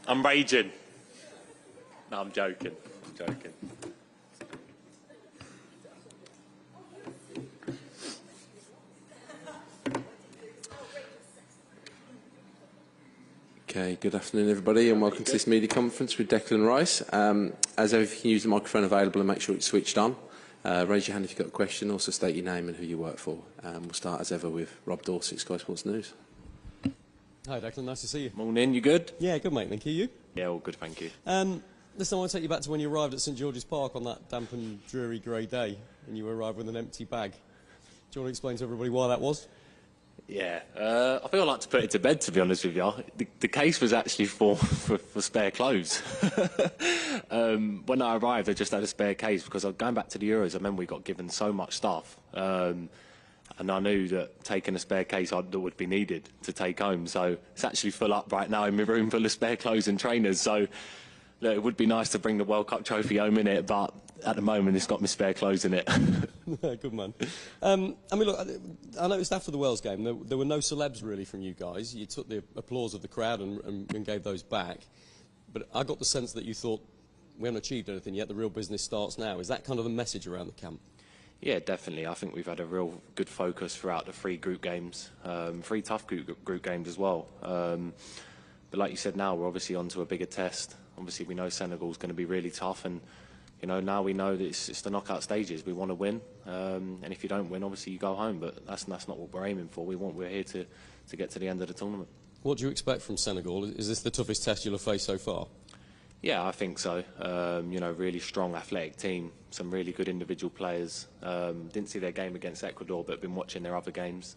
I'm raging. No, I'm joking. I'm joking. Okay, good afternoon everybody and welcome to this media conference with Declan Rice. As ever, if you can use the microphone available and make sure it's switched on. Raise your hand if you've got a question, also state your name and who you work for. We'll start as ever with Rob Dorset, Sky Sports News. Hi Declan, nice to see you. Morning, you good? Yeah, good mate, thank you. You? Yeah, all good, thank you. Listen, I want to take you back to when you arrived at St George's Park on that damp and dreary grey day and you arrived with an empty bag. Do you want to explain to everybody why that was? Yeah, I think I'd like to put it to bed, to be honest with you. The case was actually for spare clothes. When I arrived, I just had a spare case because going back to the Euros, I remember we got given so much stuff. And I knew that taking a spare case that would be needed to take home. So it's actually full up right now in my room full of spare clothes and trainers. So look, it would be nice to bring the World Cup trophy home in it, but at the moment it's got my spare clothes in it. Good man. I mean, look, I noticed after the Wales game there were no celebs really from you guys. You took the applause of the crowd and gave those back. But I got the sense that you thought, we haven't achieved anything yet, the real business starts now. Is that kind of the message around the camp? Yeah, definitely. I think we've had a real good focus throughout the three group games, three tough group games as well. But like you said, now we're obviously on to a bigger test. Obviously, we know Senegal's going to be really tough, and you know now we know that it's the knockout stages. We want to win, and if you don't win, obviously you go home. But that's not what we're aiming for. We're here to get to the end of the tournament. What do you expect from Senegal? Is this the toughest test you'll have faced so far? Yeah, I think so. You know, really strong, athletic team, some really good individual players. Didn't see their game against Ecuador, but been watching their other games.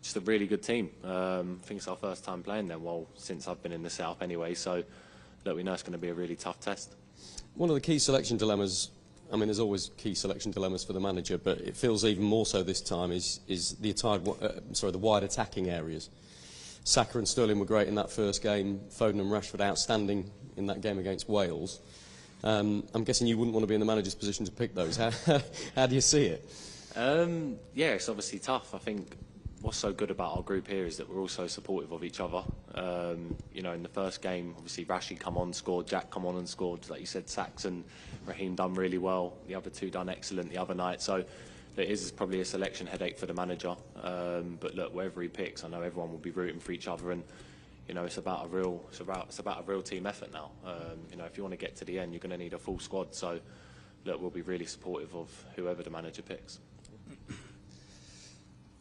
Just a really good team. I think it's our first time playing them, well, since I've been in the South anyway. So, look, we know it's going to be a really tough test. One of the key selection dilemmas, I mean, there's always key selection dilemmas for the manager, but it feels even more so this time, is the wide attacking areas. Saka and Sterling were great in that first game. Foden and Rashford outstanding in that game against Wales. I'm guessing you wouldn't want to be in the manager's position to pick those. How do you see it? Yeah, it's obviously tough. I think what's so good about our group here is that we're all so supportive of each other. You know, in the first game, obviously Rashi come on, scored, Jack come on and scored. Like you said, Saks and Raheem done really well. The other two done excellent the other night. So it is probably a selection headache for the manager. But look, wherever he picks, I know everyone will be rooting for each other, and you know, it's about a real team effort now. You know, if you want to get to the end, you're going to need a full squad. So look, we'll be really supportive of whoever the manager picks.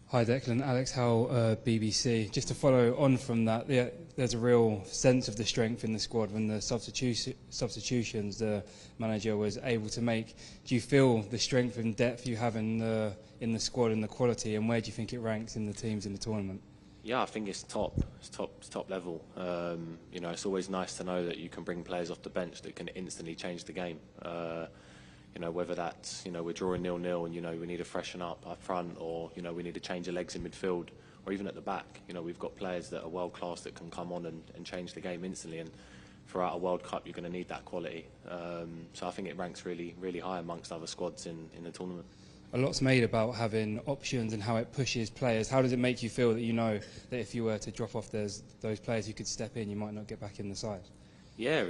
Hi Declan, Alex Howell, BBC. Just to follow on from that, there's a real sense of the strength in the squad when the substitutions the manager was able to make. Do you feel the strength and depth you have in the squad and the quality, and where do you think it ranks in the teams in the tournament? Yeah, I think it's top. It's top level. You know, it's always nice to know that you can bring players off the bench that can instantly change the game. You know, whether that's, you know, we're drawing 0-0 and, you know, we need to freshen up front, or, you know, we need to change the legs in midfield, or even at the back. You know, we've got players that are world class that can come on and change the game instantly, and throughout a World Cup you're going to need that quality. So I think it ranks really, really high amongst other squads in the tournament. A lot's made about having options and how it pushes players. How does it make you feel that you know that if you were to drop off, there's those players who could step in, you might not get back in the side? Yeah,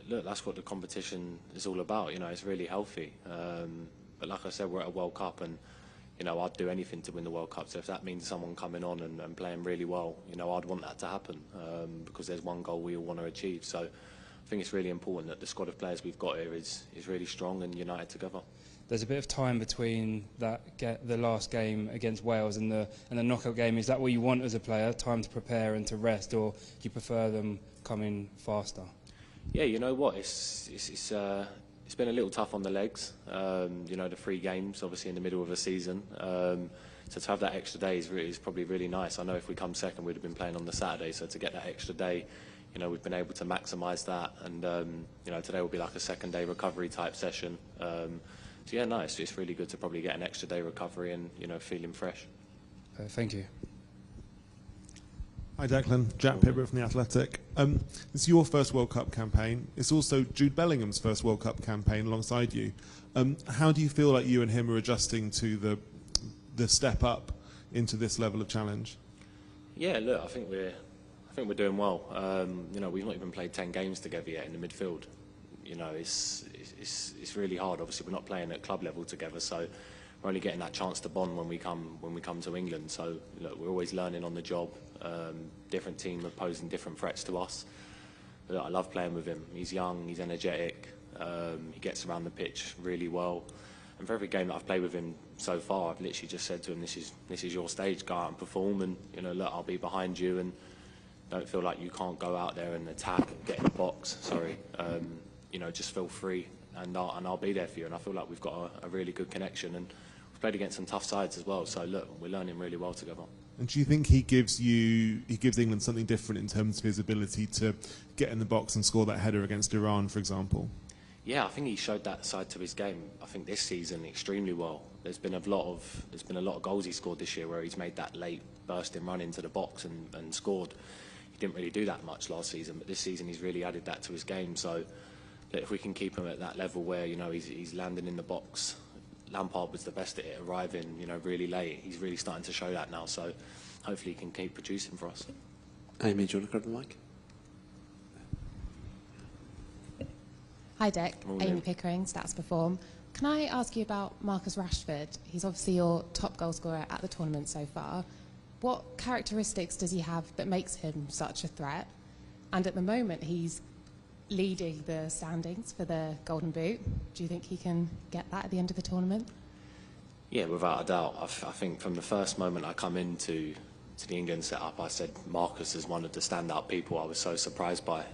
look, that's what the competition is all about. You know, it's really healthy. But like I said, we're at a World Cup, and you know, I'd do anything to win the World Cup. So if that means someone coming on and playing really well, you know, I'd want that to happen, because there's one goal we all want to achieve. So I think it's really important that the squad of players we've got here is really strong and united together. There's a bit of time between the last game against Wales and the knockout game. Is that what you want as a player? Time to prepare and to rest, or do you prefer them coming faster? Yeah, you know what? It's been a little tough on the legs. You know, the 3 games, obviously in the middle of a season. So to have that extra day is probably really nice. I know if we come second, we'd have been playing on the Saturday. So to get that extra day, you know, we've been able to maximise that. And you know, today will be like a second day recovery type session. So yeah, nice. It's really good to probably get an extra day recovery and, you know, feeling fresh. Thank you. Hi Declan, Jack Pittbrook from The Athletic. It's your first World Cup campaign. It's also Jude Bellingham's first World Cup campaign alongside you. How do you feel like you and him are adjusting to the step up into this level of challenge? Yeah, look, I think I think we're doing well. You know, we've not even played 10 games together yet in the midfield. You know, it's really hard. Obviously, we're not playing at club level together, so we're only getting that chance to bond when we come to England. So look, we're always learning on the job. Different team are posing different threats to us. But look, I love playing with him. He's young, he's energetic. He gets around the pitch really well. And for every game that I've played with him so far, I've literally just said to him, "This is your stage. Go out and perform. And you know, look, I'll be behind you. And don't feel like you can't go out there and attack and get in the box. Sorry." You know, just feel free, and I'll be there for you. And I feel like we've got a really good connection, and we've played against some tough sides as well. So look, we're learning really well together. And do you think he gives England something different in terms of his ability to get in the box and score that header against Iran, for example? Yeah, I think he showed that side to his game. I think this season extremely well. There's been a lot of goals he scored this year where he's made that late bursting run into the box and scored. He didn't really do that much last season, but this season he's really added that to his game. So if we can keep him at that level where, you know, he's landing in the box. Lampard was the best at it, arriving, you know, really late. He's really starting to show that now. So hopefully he can keep producing for us. Amy, do you want to grab the mic? Hi Dick, Amy Pickering, Stats Perform. Can I ask you about Marcus Rashford? He's obviously your top goal scorer at the tournament so far. What characteristics does he have that makes him such a threat? And at the moment he's leading the standings for the Golden Boot. Do you think he can get that at the end of the tournament? Yeah, without a doubt. I think from the first moment I come into the England setup, I said Marcus is one of the standout people I was so surprised by.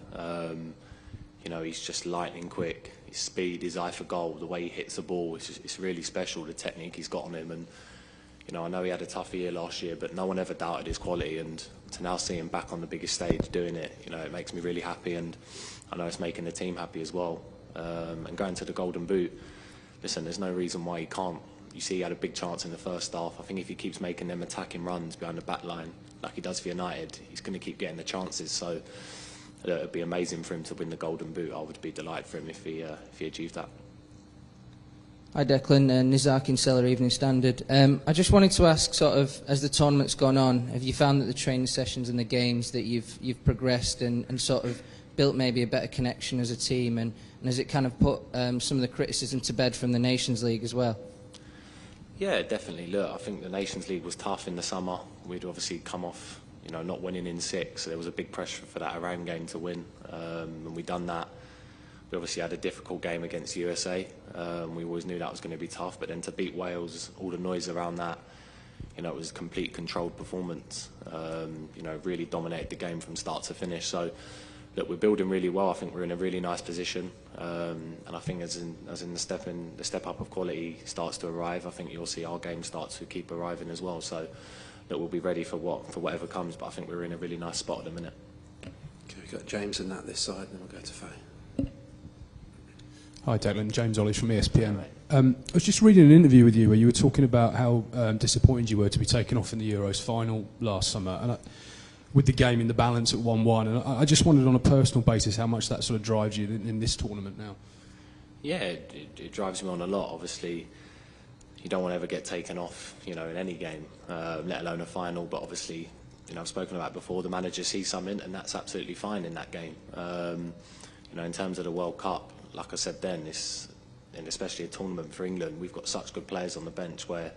You know, he's just lightning quick. His speed, his eye for goal, the way he hits the ball, it's really special, the technique he's got on him. And, you know, I know he had a tough year last year, but no one ever doubted his quality. And to now see him back on the biggest stage doing it, you know, it makes me really happy. And I know it's making the team happy as well. And going to the Golden Boot, listen, there's no reason why he can't. You see he had a big chance in the first half. I think if he keeps making them attacking runs behind the back line, like he does for United, he's going to keep getting the chances. So it would be amazing for him to win the Golden Boot. I would be delighted for him if he achieved that. Hi Declan, Nizar Kinsella, Evening Standard. I just wanted to ask, sort of, as the tournament's gone on, have you found that the training sessions and the games that you've progressed and sort of built maybe a better connection as a team, and has it kind of put some of the criticism to bed from the Nations League as well? Yeah, definitely. Look, I think the Nations League was tough in the summer. We'd obviously come off, you know, not winning in 6, so there was a big pressure for that Iran game to win, and we done that. We obviously had a difficult game against USA. We always knew that was going to be tough, but then to beat Wales, all the noise around that, you know, it was a complete controlled performance. You know, really dominated the game from start to finish. So, look, we're building really well. I think we're in a really nice position, and I think as in the step up of quality starts to arrive, I think you'll see our game start to keep arriving as well. So, look, we'll be ready for whatever comes. But I think we're in a really nice spot at the minute. Okay, we've got James and Nat this side, and then we'll go to Faye. Hi Declan, James Ollie from ESPN. I was just reading an interview with you where you were talking about how disappointed you were to be taken off in the Euros final last summer, and with the game in the balance at 1-1, and I just wondered on a personal basis how much that sort of drives you in this tournament now. Yeah, it drives me on a lot. Obviously, you don't want to ever get taken off, you know, in any game, let alone a final. But obviously, you know, I've spoken about it before, the manager sees something, and that's absolutely fine in that game. You know, in terms of the World Cup, like I said then, and especially a tournament for England, we've got such good players on the bench where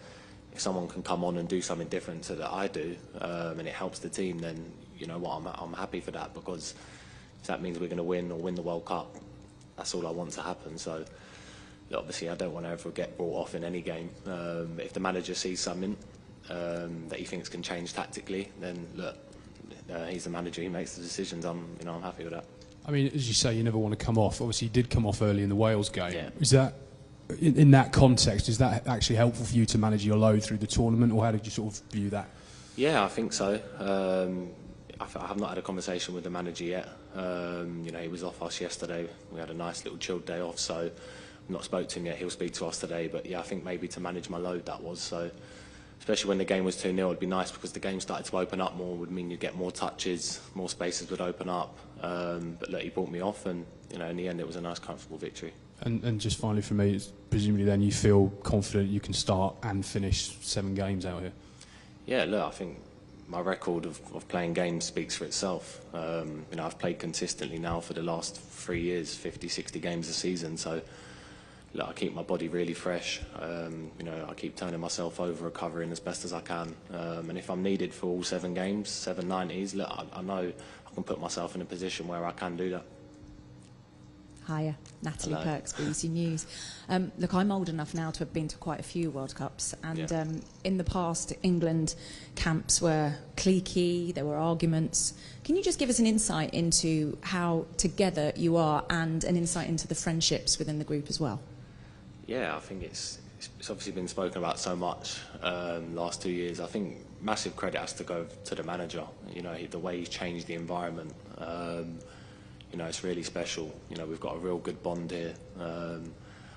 if someone can come on and do something different to that I do, and it helps the team, then you know what, I'm happy for that, because if that means we're going to win or win the World Cup, that's all I want to happen. So obviously I don't want to ever get brought off in any game. But if the manager sees something that he thinks can change tactically, then look, he's the manager, he makes the decisions. I'm happy with that. I mean, as you say, you never want to come off. Obviously, you did come off early in the Wales game. Yeah. Is that, in that context, is that actually helpful for you to manage your load through the tournament, or how did you sort of view that? Yeah, I think so. I have not had a conversation with the manager yet. You know, he was off us yesterday. We had a nice little chilled day off, so I've not spoke to him yet. He'll speak to us today. But yeah, I think maybe to manage my load, that was so. Especially when the game was 2-0, it'd be nice, because the game started to open up more. Would mean you'd get more touches, more spaces would open up. But look, he brought me off, and you know, in the end, it was a nice, comfortable victory. And just finally for me, it's presumably then you feel confident you can start and finish 7 games out here. Yeah, look, I think my record of playing games speaks for itself. You know, I've played consistently now for the last 3 years, 50, 60 games a season. So look, I keep my body really fresh. You know, I keep turning myself over, recovering as best as I can. And if I'm needed for all 7 games, 7 90s, look, I know I can put myself in a position where I can do that. Hiya, Natalie Hello. Perks, BBC News. Look, I'm old enough now to have been to quite a few World Cups, and Yeah. in the past, England camps were cliquey, there were arguments. Can you just give us an insight into how together you are, and an insight into the friendships within the group as well? Yeah, I think it's obviously been spoken about so much last 2 years. I think massive credit has to go to the manager. You know, the way he's changed the environment. You know, it's really special. You know, we've got a real good bond here. I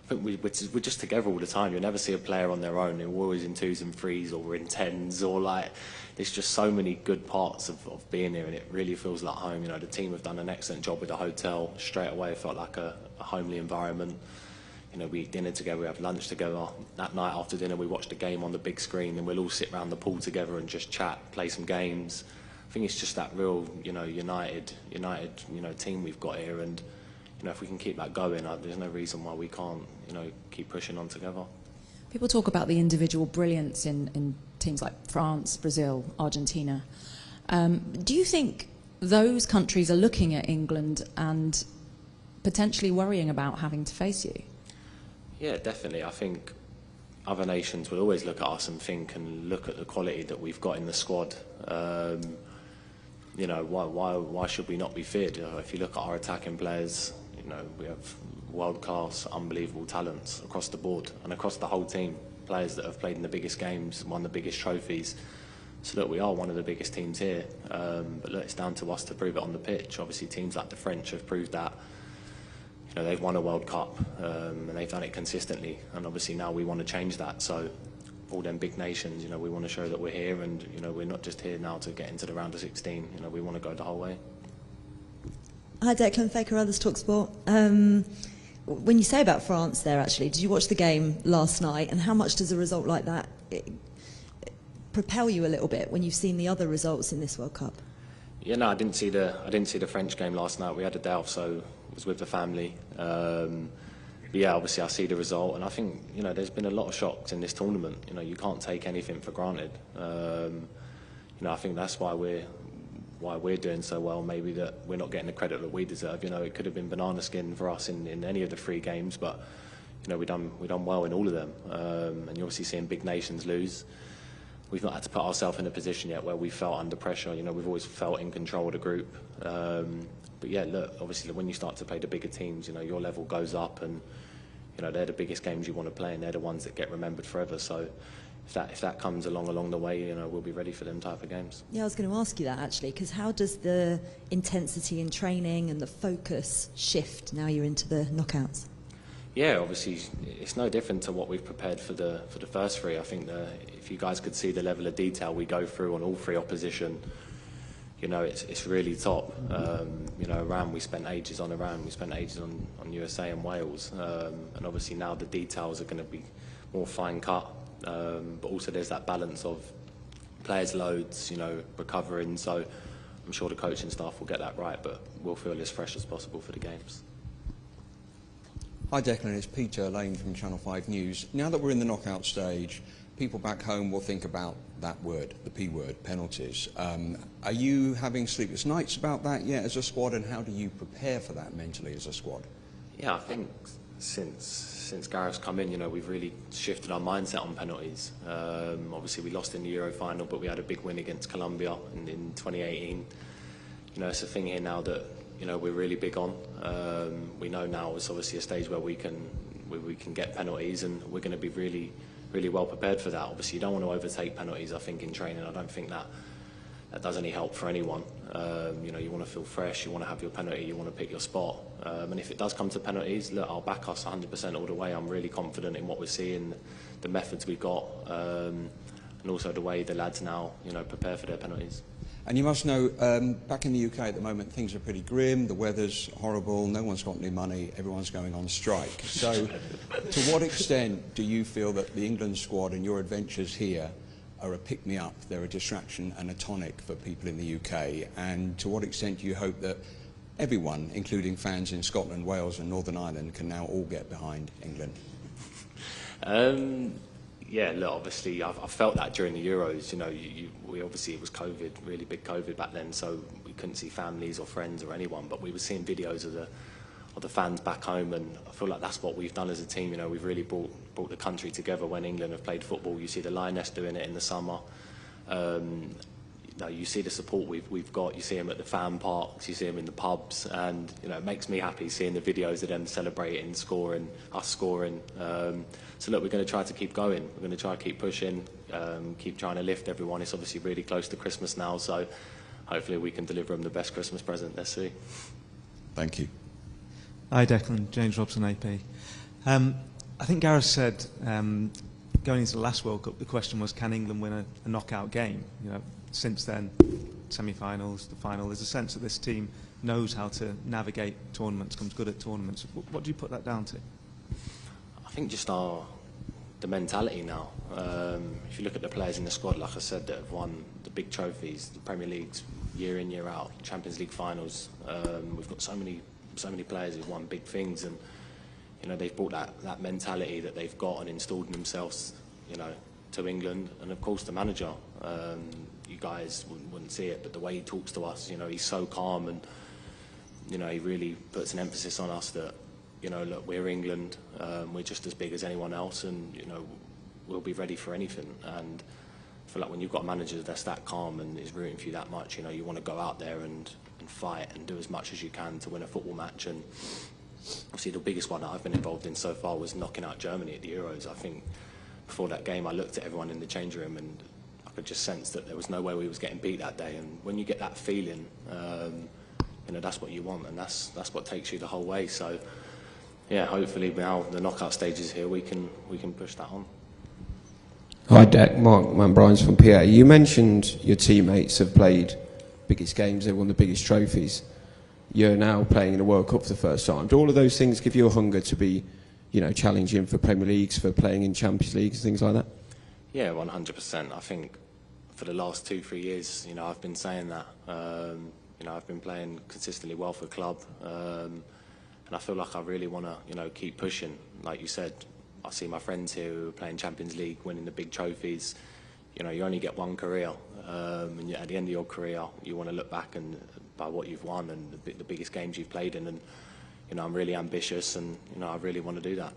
think we're just together all the time. You'll never see a player on their own. We're always in 2s and 3s, or we're in 10s, or like, there's just so many good parts of being here, and it really feels like home. You know, the team have done an excellent job with the hotel. Straight away, it felt like a homely environment. You know, we eat dinner together, we have lunch together. That night after dinner, we watch the game on the big screen, and we'll all sit around the pool together and just chat, play some games. I think it's just that real, you know, united, you know, team we've got here, and you know, if we can keep that going, there's no reason why we can't, you know, keep pushing on together. People talk about the individual brilliance in teams like France, Brazil, Argentina. Do you think those countries are looking at England and potentially worrying about having to face you? Yeah, definitely. I think other nations will always look at us and think, and look at the quality that we've got in the squad. You know, why should we not be feared? If you look at our attacking players, you know, we have world-class, unbelievable talents across the board and across the whole team. Players that have played in the biggest games, won the biggest trophies. So look, we are one of the biggest teams here. But look, it's down to us to prove it on the pitch. Obviously, teams like the French have proved that. You know, they've won a World Cup, and they've done it consistently. And obviously now we want to change that. So all them big nations, you know, we want to show that we're here, and you know, we're not just here now to get into the round of 16. You know, we want to go the whole way. Hi, Declan, Faker, Others Talk Sport. When you say about France there, actually, did you watch the game last night, and how much does a result like that propel you a little bit when you've seen the other results in this World Cup? Yeah, no, I didn't see the French game last night. We had a day off, so I was with the family. But yeah, obviously I see the result, and I think, you know, there's been a lot of shocks in this tournament. You know, you can't take anything for granted. You know, I think that's why we're doing so well. Maybe that we're not getting the credit that we deserve. You know, it could have been banana skin for us in any of the 3 games, but you know, we done well in all of them. And you're obviously seeing big nations lose. We've not had to put ourselves in a position yet where we felt under pressure. You know, we've always felt in control of the group. But yeah, look, obviously when you start to play the bigger teams, you know, your level goes up, and you know, they're the biggest games you want to play, and they're the ones that get remembered forever. So if that comes along the way, you know, we'll be ready for them type of games. Yeah, I was going to ask you that, actually, because how does the intensity in training and the focus shift now you're into the knockouts? Yeah, obviously it's no different to what we've prepared for the first 3. I think if you guys could see the level of detail we go through on all 3 opposition, you know, it's really top. You know, Iran, we spent ages on Iran, we spent ages on USA and Wales, and obviously now the details are going to be more fine cut, but also there's that balance of players' loads, you know, recovering. So I'm sure the coaching staff will get that right, but we'll feel as fresh as possible for the games. Hi Declan, it's Peter Lane from Channel 5 News. Now that we're in the knockout stage, people back home will think about that word, the P word, penalties. Are you having sleepless nights about that yet as a squad, and how do you prepare for that mentally as a squad? Yeah, I think since Gareth's come in, you know, we've really shifted our mindset on penalties. Obviously we lost in the Euro final, but we had a big win against Colombia in 2018. You know, it's a thing here now that, you know, we're really big on. We know now it's obviously a stage where we can get penalties, and we're going to be really well prepared for that. Obviously, you don't want to overtake penalties, I think, in training. I don't think that does any help for anyone. You know, you want to feel fresh, you want to have your penalty, you want to pick your spot. And if it does come to penalties, look, I'll back us 100% all the way. I'm really confident in what we're seeing, the methods we've got, and also the way the lads now, you know, prepare for their penalties. And you must know, back in the UK at the moment, things are pretty grim, the weather's horrible, no one's got any money, everyone's going on strike. So, to what extent do you feel that the England squad and your adventures here are a pick-me-up, they're a distraction and a tonic for people in the UK, and to what extent do you hope that everyone, including fans in Scotland, Wales and Northern Ireland, can now all get behind England? Yeah, look, obviously I felt that during the Euros. You know, we obviously, it was COVID, really big COVID back then, so we couldn't see families or friends or anyone, but we were seeing videos of the fans back home, and I feel like that's what we've done as a team. You know, we've really brought the country together when England have played football. You see the Lioness doing it in the summer. You know, you see the support we've got. You see them at the fan parks, you see them in the pubs, and you know, it makes me happy seeing the videos of them celebrating, scoring, us scoring. So look, we're going to try to keep going. We're going to try to keep pushing, keep trying to lift everyone. It's obviously really close to Christmas now, so hopefully we can deliver them the best Christmas present. Let's see. Thank you. Hi Declan, James Robson AP. I think Gareth said going into the last World Cup, the question was, can England win a knockout game? You know, since then, semi-finals, the final, there's a sense that this team knows how to navigate tournaments, comes good at tournaments. What do you put that down to? I think just the mentality now. If you look at the players in the squad, like I said, that have won the big trophies, the Premier Leagues, year in, year out, Champions League finals. We've got so many players who've won big things, and you know, they've brought that mentality that they've got and installed in themselves, you know, to England. And of course the manager, you guys wouldn't see it, but the way he talks to us, you know, he's so calm, and you know, he really puts an emphasis on us that, you know, look, we're England, we're just as big as anyone else, and you know, we'll be ready for anything. And I feel like when you've got a manager that's that calm and is rooting for you that much, you know, you want to go out there and fight and do as much as you can to win a football match. And obviously the biggest one that I've been involved in so far was knocking out Germany at the Euros. I think before that game I looked at everyone in the change room and I could just sense that there was no way we was getting beat that day. And when you get that feeling, you know, that's what you want, and that's what takes you the whole way. So yeah, hopefully now the knockout stage is here, we can push that on. Hi Dec, Mark Manbrines from PA. You mentioned your teammates have played biggest games, they've won the biggest trophies. You're now playing in a World Cup for the first time. Do all of those things give you a hunger to be, you know, challenging for Premier Leagues, for playing in Champions Leagues, things like that? Yeah, 100%. I think for the last 2-3 years, you know, I've been saying that. You know, I've been playing consistently well for the club, and I feel like I really want to, you know, keep pushing. Like you said, I see my friends here who are playing Champions League, winning the big trophies. You know, you only get one career, and at the end of your career, you want to look back and by what you've won and the biggest games you've played in. And you know, I'm really ambitious, and you know, I really want to do that.